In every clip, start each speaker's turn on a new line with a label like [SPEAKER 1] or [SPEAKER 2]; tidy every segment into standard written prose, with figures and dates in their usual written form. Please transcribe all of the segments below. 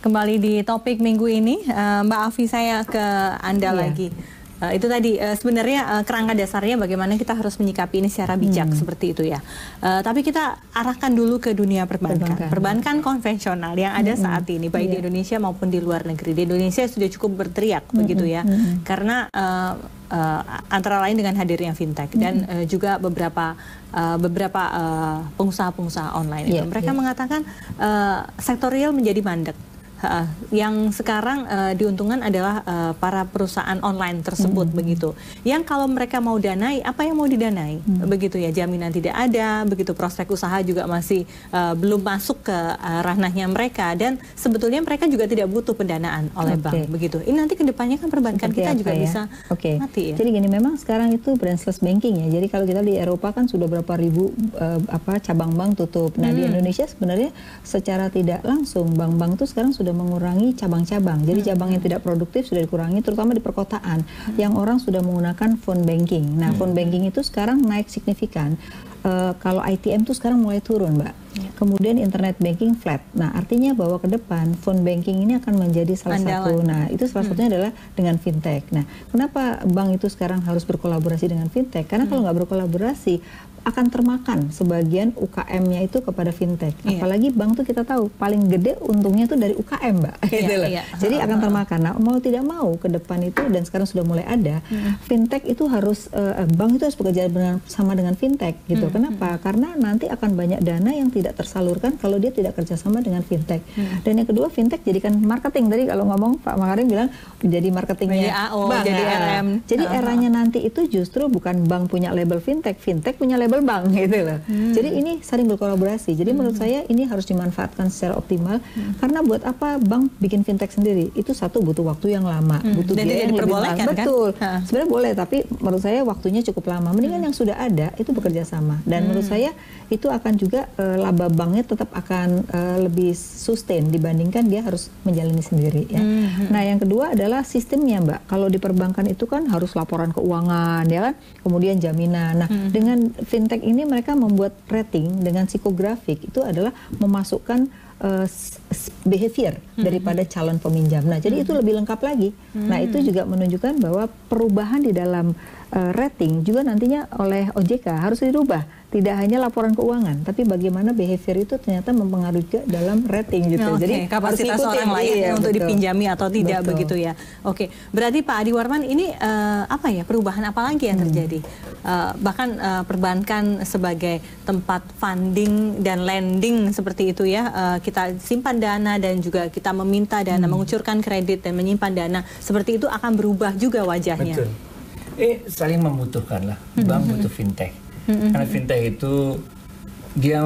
[SPEAKER 1] kembali di topik minggu ini, Mbak Afi, saya ke Anda lagi. Itu tadi sebenarnya kerangka dasarnya bagaimana kita harus menyikapi ini secara bijak seperti itu ya. Tapi kita arahkan dulu ke dunia perbankan. Perbankan konvensional yang ada saat ini baik di Indonesia maupun di luar negeri. Di Indonesia sudah cukup berteriak begitu ya. Karena antara lain dengan hadirnya fintech dan juga beberapa pengusaha-pengusaha online itu. Mereka mengatakan sektor real menjadi mandek. Yang sekarang diuntungkan adalah para perusahaan online tersebut begitu. Yang kalau mereka mau danai, apa yang mau didanai? Begitu ya, jaminan tidak ada, begitu prospek usaha juga masih belum masuk ke ranahnya mereka, dan sebetulnya mereka juga tidak butuh pendanaan oleh bank begitu. Ini nanti kedepannya kan perbankan kita juga bisa mati ya.
[SPEAKER 2] Jadi gini, memang sekarang itu branchless banking ya. Jadi kalau kita di Eropa kan sudah berapa ribu cabang bank tutup. Nah di Indonesia sebenarnya secara tidak langsung bank-bank itu sekarang sudah mengurangi cabang-cabang. Jadi cabang yang tidak produktif sudah dikurangi, terutama di perkotaan, yang orang sudah menggunakan phone banking. Nah, phone banking itu sekarang naik signifikan. Kalau ITM itu sekarang mulai turun, Mbak. Kemudian internet banking flat. Nah, artinya bahwa ke depan phone banking ini akan menjadi salah satu. Nah, itu salah satunya adalah dengan fintech. Nah, kenapa bank itu sekarang harus berkolaborasi dengan fintech? Karena kalau nggak berkolaborasi akan termakan sebagian UKM-nya itu kepada fintech. Apalagi bank tuh kita tahu paling gede untungnya tuh dari UKM, Mbak. Gitu loh. Jadi akan termakan. Nah, mau tidak mau ke depan itu, dan sekarang sudah mulai ada, fintech itu harus bank itu harus bekerja sama dengan fintech gitu. Kenapa? Karena nanti akan banyak dana yang tidak tersalurkan kalau dia tidak kerjasama dengan fintech. Dan yang kedua, fintech jadikan marketing. Tadi kalau ngomong Pak Makarim bilang jadi marketingnya bank.
[SPEAKER 1] Jadi RM.
[SPEAKER 2] Jadi eranya nanti itu justru bukan bank punya label fintech, fintech punya label bank gitu loh. Jadi ini saling berkolaborasi. Jadi menurut saya ini harus dimanfaatkan secara optimal. Karena buat apa bank bikin fintech sendiri? Itu satu, butuh waktu yang lama, butuh biaya yang lebih mahal. Betul. Sebenarnya boleh, tapi menurut saya waktunya cukup lama. Mendingan yang sudah ada itu bekerja sama. Dan menurut saya itu akan juga laba banknya tetap akan lebih sustain dibandingkan dia harus menjalani sendiri ya. Nah, yang kedua adalah sistemnya, Mbak. Kalau di perbankan itu kan harus laporan keuangan ya kan, kemudian jaminan. Nah, dengan fintech ini mereka membuat rating dengan psikografik, itu adalah memasukkan behavior daripada calon peminjam. Nah, jadi itu lebih lengkap lagi. Nah, itu juga menunjukkan bahwa perubahan di dalam rating juga nantinya oleh OJK harus dirubah. Tidak hanya laporan keuangan, tapi bagaimana behavior itu ternyata mempengaruhi juga dalam rating gitu. Jadi
[SPEAKER 1] kapasitas orang lain untuk dipinjami atau tidak begitu ya. Oke, berarti Pak Adi Warman ini apa ya, perubahan apa lagi yang terjadi? Bahkan perbankan sebagai tempat funding dan lending seperti itu ya, kita simpan dana dan juga kita meminta dana, mengucurkan kredit dan menyimpan dana, seperti itu akan berubah juga wajahnya.
[SPEAKER 3] Betul. Saling membutuhkan lah. Bank butuh fintech. Karena fintech itu dia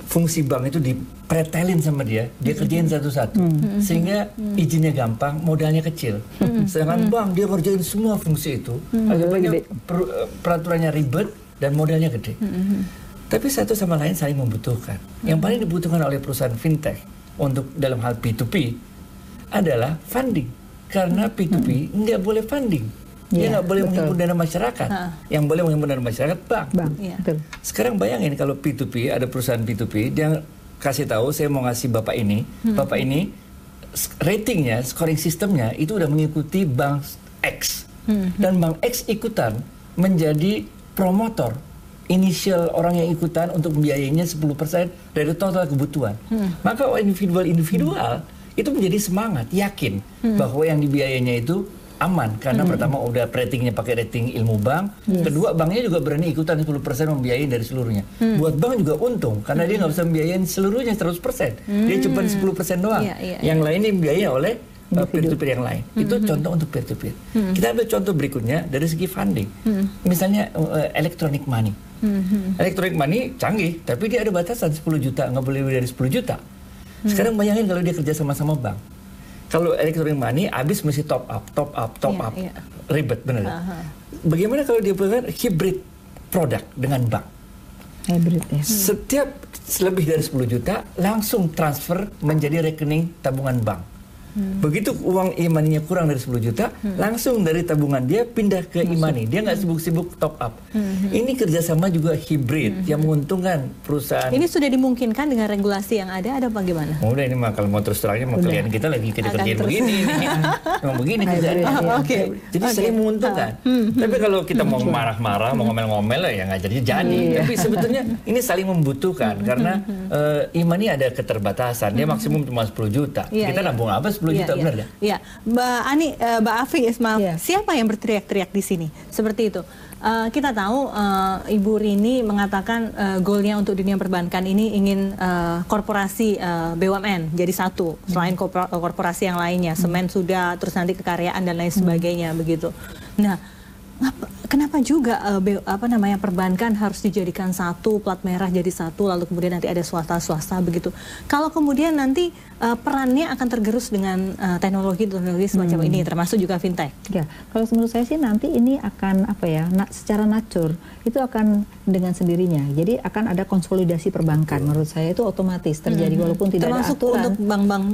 [SPEAKER 3] fungsi bank itu dipretelin sama dia kerjain satu-satu sehingga izinnya gampang, modalnya kecil. Sedangkan bank dia kerjain semua fungsi itu, akibatnya peraturannya ribet dan modalnya gede. Tapi satu sama lain saling membutuhkan. Yang paling dibutuhkan oleh perusahaan fintech untuk dalam hal P2P adalah funding. Karena P2P nggak boleh funding. Dia nggak boleh menghimpun dana masyarakat. Yang boleh menghimpun dana masyarakat bank. Sekarang bayangin kalau P2P, ada perusahaan P2P, dia kasih tahu saya mau ngasih bapak ini ratingnya, scoring sistemnya itu udah mengikuti bank X. Dan bank X ikutan menjadi promotor inisial orang yang ikutan untuk membiayainya 10% dari total kebutuhan. Maka individual itu menjadi semangat, yakin bahwa yang dibiayainya itu aman, karena pertama udah ratingnya pakai rating ilmu bank, kedua banknya juga berani ikutan 10% membiayai dari seluruhnya. Buat bank juga untung, karena dia nggak bisa membiayain seluruhnya 100%, dia cuma 10% doang. Yang lainnya dibiayai oleh peer-to-peer yang lain. Itu contoh untuk peer-to-peer. Kita ambil contoh berikutnya dari segi funding. Misalnya electronic money. Electronic money canggih, tapi dia ada batasan 10 juta, nggak boleh lebih dari 10 juta. Sekarang bayangin kalau dia kerja sama-sama bank. Kalau electronic money habis mesti top up, ribet bener. Bagaimana kalau dia punya hybrid produk dengan bank?
[SPEAKER 2] Hybrid ya.
[SPEAKER 3] Setiap lebih dari 10 juta langsung transfer menjadi rekening tabungan bank. Begitu uang e-money-nya kurang dari 10 juta, langsung dari tabungan dia pindah ke e-money. Dia nggak sibuk-sibuk top up. Ini kerjasama juga hibrid yang menguntungkan perusahaan.
[SPEAKER 1] Ini sudah dimungkinkan dengan regulasi yang ada bagaimana?
[SPEAKER 3] Udah ini mah kalau mau terus terangnya mah klien kita lagi kerjaan begini. Memang begini kerjaan. Jadi saling menguntungkan. Tapi kalau kita mau marah-marah, mau ngomel-ngomel ya nggak jadi. Tapi sebetulnya ini saling membutuhkan karena e-money ada keterbatasan. Dia maksimum cuma 10 juta. Kita nabung apa 10 juta benar nggak?
[SPEAKER 1] Iya, Mbak Ani, Mbak Afi, Ismail, siapa yang berteriak-teriak di sini? Seperti itu. Kita tahu Ibu Rini mengatakan goalnya untuk dunia perbankan ini ingin korporasi BUMN jadi satu, selain korporasi yang lainnya, semen sudah, terus nanti kekaryaan dan lain sebagainya begitu. Nah, kenapa juga perbankan harus dijadikan satu, plat merah jadi satu, lalu kemudian nanti ada swasta begitu. Kalau kemudian nanti perannya akan tergerus dengan teknologi semacam ini, termasuk juga fintech.
[SPEAKER 2] Ya, kalau menurut saya sih nanti ini akan secara natur itu akan dengan sendirinya. Jadi akan ada konsolidasi perbankan. Menurut saya itu otomatis terjadi walaupun tidak
[SPEAKER 1] termasuk
[SPEAKER 2] ada aturan.
[SPEAKER 1] Untuk bank-bank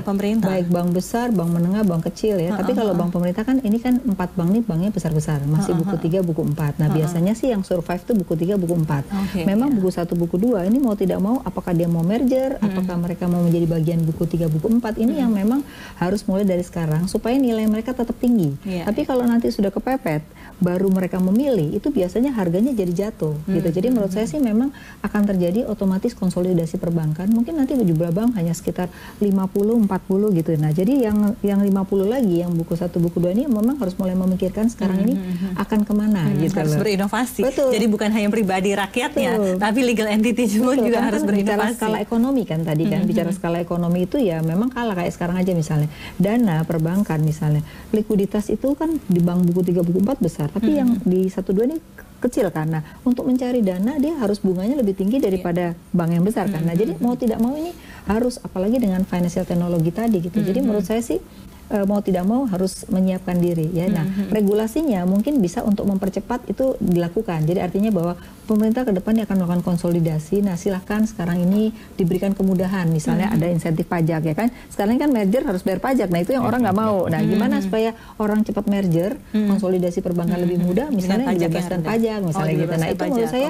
[SPEAKER 1] pemerintah.
[SPEAKER 2] Baik bank besar, bank menengah, bank kecil ya. Tapi kalau bank pemerintah kan ini kan 4 bank ini banknya besar-besar. Masih buku 3, buku 4. Nah, biasanya sih yang survive itu buku 3, buku 4. Memang buku 1, buku 2 ini mau tidak mau apakah dia mau merger, apakah mereka mau menjadi bagian buku 3, buku 4, ini yang memang harus mulai dari sekarang supaya nilai mereka tetap tinggi. Tapi kalau nanti sudah kepepet, baru mereka memilih, itu biasanya harganya jadi jatuh gitu. Jadi menurut saya sih memang akan terjadi otomatis konsolidasi perbankan. Mungkin nanti jumlah bank hanya sekitar 50, 40 gitu. Nah, jadi yang 50 lagi, yang buku 1, buku 2 ini memang harus mulai memikirkan sekarang ini akan kemana gitu.
[SPEAKER 1] Harus berinovasi.
[SPEAKER 2] Betul.
[SPEAKER 1] Jadi bukan hanya pribadi rakyatnya, tapi legal entity juga harus berinovasi.
[SPEAKER 2] Bicara skala ekonomi kan tadi kan, bicara skala ekonomi itu ya memang kalah kayak sekarang aja misalnya. Dana perbankan misalnya, likuiditas itu kan di bank buku 3, buku 4 besar, tapi yang di 1, 2 ini kecil karena untuk mencari dana dia harus bunganya lebih tinggi daripada bank yang besar kan. Nah, jadi mau tidak mau ini harus apalagi dengan financial technology tadi gitu. Jadi menurut saya sih mau tidak mau harus menyiapkan diri ya. Nah, regulasinya mungkin bisa untuk mempercepat itu dilakukan. Jadi artinya bahwa pemerintah ke depannya akan melakukan konsolidasi. Nah, silahkan sekarang ini diberikan kemudahan. Misalnya ada insentif pajak ya kan. Sekarang kan merger harus bayar pajak. Nah, itu yang orang nggak mau. Nah, gimana supaya orang cepat merger, konsolidasi perbankan lebih mudah, misalnya dibebaskan pajak misalnya gitu. Nah, itu menurut saya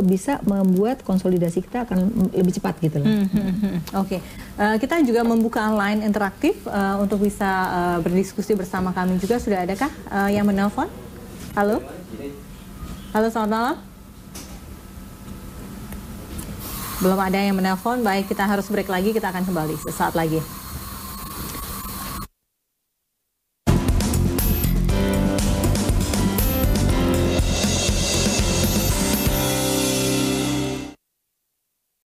[SPEAKER 2] bisa membuat konsolidasi kita akan lebih cepat gitu loh.
[SPEAKER 1] Kita juga membuka line interaktif untuk bisa berdiskusi bersama kami juga. Sudah adakah yang menelpon? Halo? Halo, selamat malam. Belum ada yang menelpon. Baik, kita harus break lagi. Kita akan kembali sesaat lagi.